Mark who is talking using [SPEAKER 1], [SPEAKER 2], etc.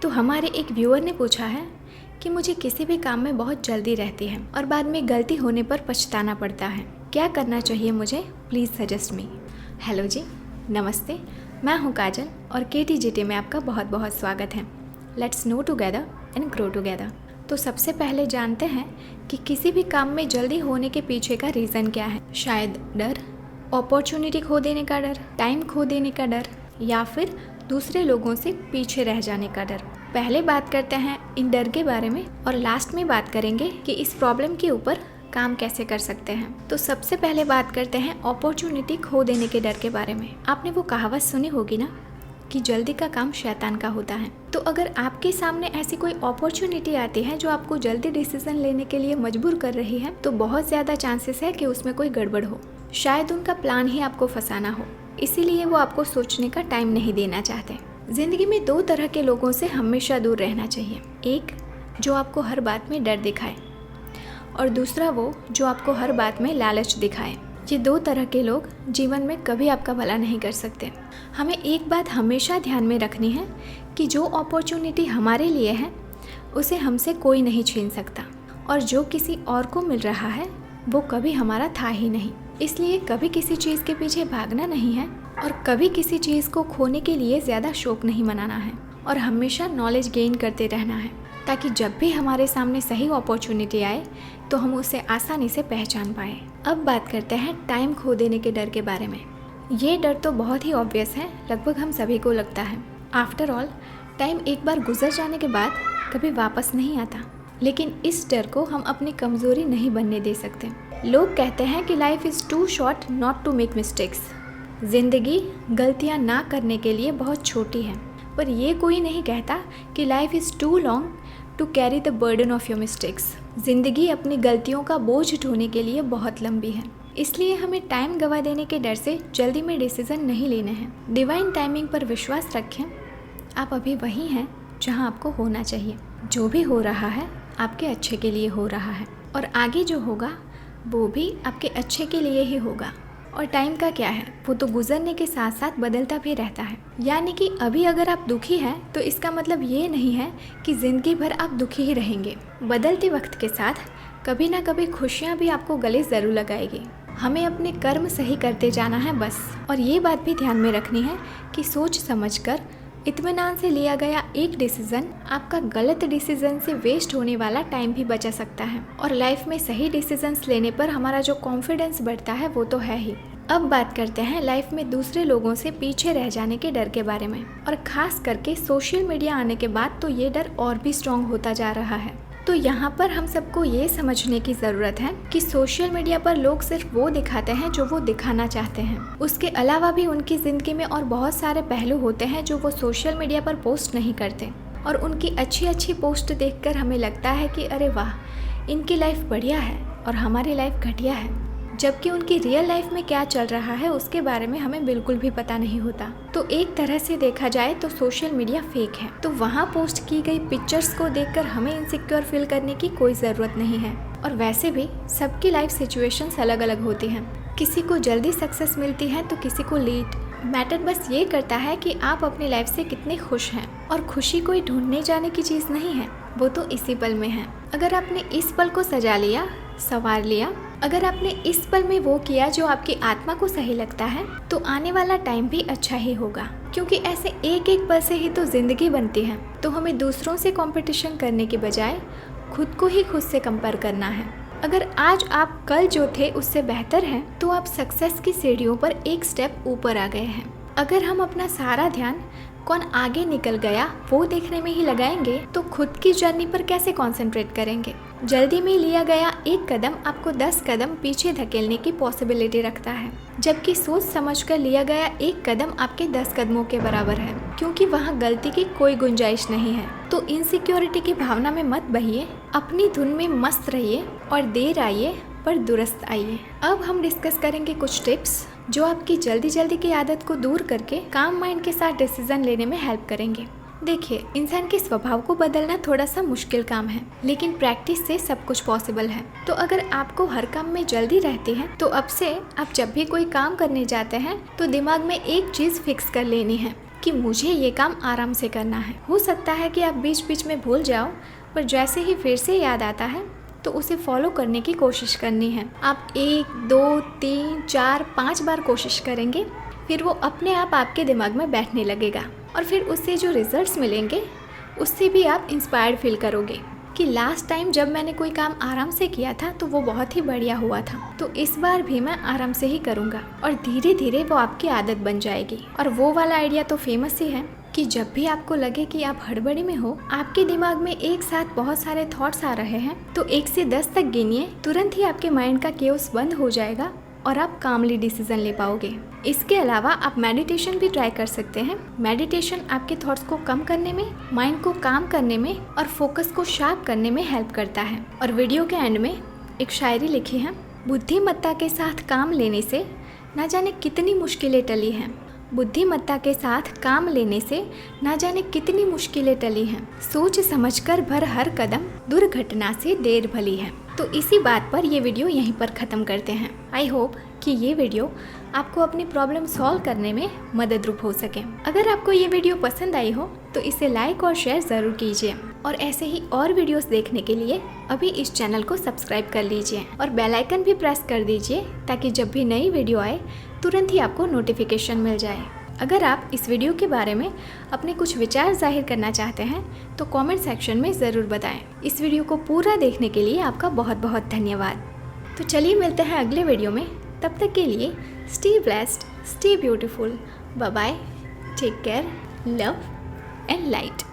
[SPEAKER 1] तो हमारे एक व्यूअर ने पूछा है कि मुझे किसी भी काम में बहुत जल्दी रहती है और बाद में गलती होने पर पछताना पड़ता है। क्या करना चाहिए मुझे? Please suggest me. हेलो जी, नमस्ते। मैं हूँ काजल और KTGT में आपका बहुत बहुत स्वागत है। Let's no together and grow together. तो सबसे पहले जानते हैं कि किसी भी काम में जल्दी होने के पीछे का रीज़न क्या है। शायद डर, अपॉर्चुनिटी खो देने का डर, टाइम खो देने का डर, या फिर दूसरे लोगों से पीछे रह जाने का डर। पहले बात करते हैं इन डर के बारे में और लास्ट में बात करेंगे कि इस प्रॉब्लम के ऊपर काम कैसे कर सकते हैं। तो सबसे पहले बात करते हैं अपॉर्चुनिटी खो देने के डर के बारे में। आपने वो कहावत सुनी होगी ना कि जल्दी का काम शैतान का होता है। तो अगर आपके सामने ऐसी कोई अपॉर्चुनिटी आती है जो आपको जल्दी डिसीजन लेने के लिए मजबूर कर रही है, तो बहुत ज़्यादा चांसेस है कि उसमें कोई गड़बड़ हो। शायद उनका प्लान ही आपको फंसाना हो, इसीलिए वो आपको सोचने का टाइम नहीं देना चाहते। जिंदगी में दो तरह के लोगों से हमेशा दूर रहना चाहिए। एक जो आपको हर बात में डर दिखाए और दूसरा वो जो आपको हर बात में लालच दिखाए। ये दो तरह के लोग जीवन में कभी आपका भला नहीं कर सकते। हमें एक बात हमेशा ध्यान में रखनी है कि जो अपॉर्चुनिटी हमारे लिए है उसे हमसे कोई नहीं छीन सकता, और जो किसी और को मिल रहा है वो कभी हमारा था ही नहीं। इसलिए कभी किसी चीज़ के पीछे भागना नहीं है और कभी किसी चीज़ को खोने के लिए ज़्यादा शौक नहीं मनाना है, और हमेशा नॉलेज गेन करते रहना है ताकि जब भी हमारे सामने सही अपॉर्चुनिटी आए तो हम उसे आसानी से पहचान पाए। अब बात करते हैं टाइम खो देने के डर के बारे में। ये डर तो बहुत ही ऑब्वियस है, लगभग हम सभी को लगता है। आफ्टर ऑल, टाइम एक बार गुजर जाने के बाद कभी वापस नहीं आता, लेकिन इस डर को हम अपनी कमज़ोरी नहीं बनने दे सकते। लोग कहते हैं कि life is too short not to make mistakes. ज़िंदगी गलतियाँ ना करने के लिए बहुत छोटी है, पर ये कोई नहीं कहता कि life is too long to carry the burden of your mistakes. ज़िंदगी अपनी गलतियों का बोझ ढोने के लिए बहुत लंबी है, इसलिए हमें टाइम गवा देने के डर से जल्दी में डिसीज़न नहीं लेने हैं। डिवाइन टाइमिंग पर विश्वास रखें। आप अभी वहीं हैं जहां आपको होना चाहिए। जो भी हो रहा है आपके अच्छे के लिए हो रहा है, और आगे जो होगा वो भी आपके अच्छे के लिए ही होगा। और टाइम का क्या है, वो तो गुजरने के साथ साथ बदलता भी रहता है। यानी कि अभी अगर आप दुखी हैं तो इसका मतलब ये नहीं है कि ज़िंदगी भर आप दुखी ही रहेंगे। बदलते वक्त के साथ कभी ना कभी खुशियाँ भी आपको गले ज़रूर लगाएगी। हमें अपने कर्म सही करते जाना है बस। और ये बात भी ध्यान में रखनी है कि सोच समझकर इत्मीनान से लिया गया एक डिसीज़न आपका गलत डिसीज़न से वेस्ट होने वाला टाइम भी बचा सकता है। और लाइफ में सही डिसीजंस लेने पर हमारा जो कॉन्फिडेंस बढ़ता है वो तो है ही। अब बात करते हैं लाइफ में दूसरे लोगों से पीछे रह जाने के डर के बारे में, और ख़ास करके सोशल मीडिया आने के बाद तो ये डर और भी स्ट्रॉन्ग होता जा रहा है। तो यहाँ पर हम सबको ये समझने की ज़रूरत है कि सोशल मीडिया पर लोग सिर्फ वो दिखाते हैं जो वो दिखाना चाहते हैं। उसके अलावा भी उनकी ज़िंदगी में और बहुत सारे पहलू होते हैं जो वो सोशल मीडिया पर पोस्ट नहीं करते, और उनकी अच्छी अच्छी पोस्ट देखकर हमें लगता है कि अरे वाह, इनकी लाइफ बढ़िया है और हमारी लाइफ घटिया है, जबकि उनकी रियल लाइफ में क्या चल रहा है उसके बारे में हमें बिल्कुल भी पता नहीं होता। तो एक तरह से देखा जाए तो सोशल मीडिया फेक है। तो वहाँ पोस्ट की गई पिक्चर्स को देखकर हमें इनसिक्योर फील करने की कोई ज़रूरत नहीं है। और वैसे भी सबकी लाइफ सिचुएशंस अलग अलग होती हैं। किसी को जल्दी सक्सेस मिलती है तो किसी को लेट। मैटर बस ये करता है कि आप अपनी लाइफ से कितने खुश हैं, और खुशी कोई ढूंढने जाने की चीज़ नहीं है, वो तो इसी पल में है। अगर आपने इस पल को सजा लिया, संवार लिया, अगर आपने इस पल में वो किया जो आपकी आत्मा को सही लगता है, तो आने वाला टाइम भी अच्छा ही होगा। क्योंकि ऐसे एक एक पल से ही तो ज़िंदगी बनती है। तो हमें दूसरों से कंपटीशन करने के बजाय खुद को ही खुद से कंपेयर करना है। अगर आज आप कल जो थे उससे बेहतर हैं, तो आप सक्सेस की सीढ़ियों पर एक स्टेप ऊपर आ गए हैं। अगर हम अपना सारा ध्यान कौन आगे निकल गया वो देखने में ही लगाएंगे, तो खुद की जर्नी पर कैसे कंसंट्रेट करेंगे। जल्दी में लिया गया एक कदम आपको 10 कदम पीछे धकेलने की पॉसिबिलिटी रखता है, जबकि सोच समझकर लिया गया एक कदम आपके 10 कदमों के बराबर है, क्योंकि वहाँ गलती की कोई गुंजाइश नहीं है। तो इनसिक्योरिटी की भावना में मत बहिए, अपनी धुन में मस्त रहिए और देर आइए पर दुरुस्त आइए। अब हम डिस्कस करेंगे कुछ टिप्स जो आपकी जल्दी जल्दी की आदत को दूर करके काम माइंड के साथ डिसीजन लेने में हेल्प करेंगे। देखिए, इंसान के स्वभाव को बदलना थोड़ा सा मुश्किल काम है, लेकिन प्रैक्टिस से सब कुछ पॉसिबल है। तो अगर आपको हर काम में जल्दी रहती है, तो अब से आप जब भी कोई काम करने जाते हैं तो दिमाग में एक चीज़ फिक्स कर लेनी है कि मुझे ये काम आराम से करना है। हो सकता है कि आप बीच बीच में भूल जाओ, पर जैसे ही फिर से याद आता है तो उसे फॉलो करने की कोशिश करनी है। आप 1, 2, 3, 4, 5 बार कोशिश करेंगे, फिर वो अपने आप आपके दिमाग में बैठने लगेगा और फिर उससे जो रिजल्ट्स मिलेंगे उससे भी आप इंस्पायर्ड फील करोगे कि लास्ट टाइम जब मैंने कोई काम आराम से किया था तो वो बहुत ही बढ़िया हुआ था, तो इस बार भी मैं आराम से ही करूँगा। और धीरे धीरे वो आपकी आदत बन जाएगी। और वो वाला आइडिया तो फेमस ही है कि जब भी आपको लगे कि आप हड़बड़ी में हो, आपके दिमाग में एक साथ बहुत सारे थॉट्स आ रहे हैं, तो 1 से 10 तक गिनिए। तुरंत ही आपके माइंड का केओस बंद हो जाएगा और आप कामली डिसीजन ले पाओगे। इसके अलावा आप मेडिटेशन भी ट्राई कर सकते हैं। मेडिटेशन आपके थॉट्स को कम करने में, माइंड को काम करने में और फोकस को शार्प करने में हेल्प करता है। और वीडियो के एंड में एक शायरी लिखी है, बुद्धिमत्ता के साथ काम लेने से ना जाने कितनी मुश्किलें टली हैं। बुद्धिमत्ता के साथ काम लेने से ना जाने कितनी मुश्किलें टली हैं। सोच समझकर भर हर कदम, दुर्घटना से देर भली है। तो इसी बात पर ये वीडियो यहीं पर ख़त्म करते हैं। आई होप कि ये वीडियो आपको अपनी प्रॉब्लम सॉल्व करने में मददरूप हो सके। अगर आपको ये वीडियो पसंद आई हो तो इसे लाइक और शेयर ज़रूर कीजिए। और ऐसे ही और वीडियोस देखने के लिए अभी इस चैनल को सब्सक्राइब कर लीजिए और बेल आइकन भी प्रेस कर दीजिए, ताकि जब भी नई वीडियो आए तुरंत ही आपको नोटिफिकेशन मिल जाए। अगर आप इस वीडियो के बारे में अपने कुछ विचार जाहिर करना चाहते हैं तो कमेंट सेक्शन में ज़रूर बताएं। इस वीडियो को पूरा देखने के लिए आपका बहुत बहुत धन्यवाद। तो चलिए मिलते हैं अगले वीडियो में। तब तक के लिए stay blessed, stay beautiful, bye bye, take care, love and light.